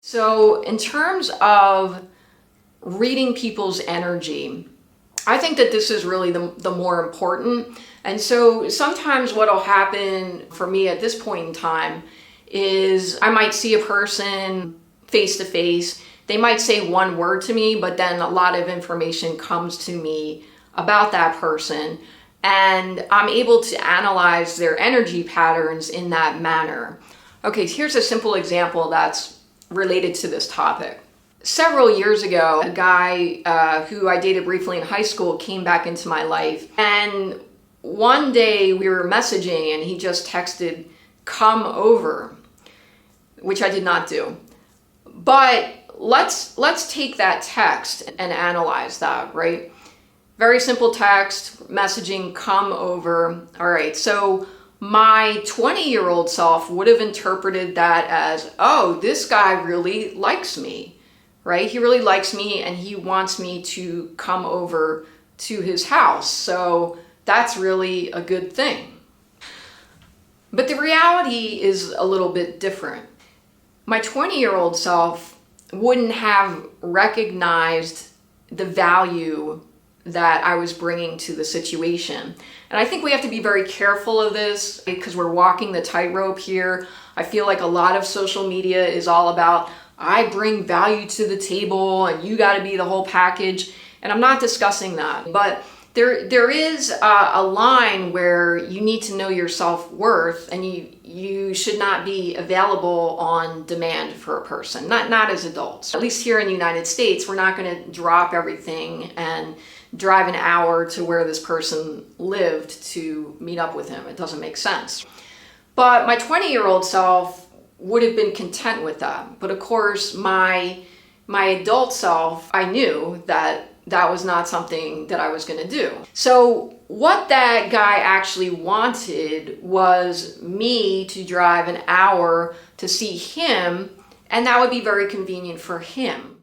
So in terms of reading people's energy, I think that this is really the more important. And so sometimes what'll happen for me at this point in time is I might see a person face to face. They might say one word to me, but then a lot of information comes to me about that person. And I'm able to analyze their energy patterns in that manner. Okay, here's a simple example that's related to this topic. Several years ago, a guy who I dated briefly in high school came back into my life. And one day we were messaging and he just texted, "Come over," which I did not do. But let's take that text and analyze that, right? Very simple text, messaging, "Come over." All right, so my 20-year-old self would have interpreted that as, oh, this guy really likes me, right? He really likes me and he wants me to come over to his house. So that's really a good thing. But the reality is a little bit different. My 20-year-old self wouldn't have recognized the value that I was bringing to the situation. And I think we have to be very careful of this because we're walking the tightrope here. I feel like a lot of social media is all about, I bring value to the table and you got to be the whole package. And I'm not discussing that, but there is a line where you need to know your self-worth, and you should not be available on demand for a person, not as adults. At least here in the United States, we're not going to drop everything and drive an hour to where this person lived to meet up with him. It doesn't make sense. But my 20-year-old self would have been content with that. But of course, my adult self, I knew that was not something that I was going to do. So what that guy actually wanted was me to drive an hour to see him, and that would be very convenient for him.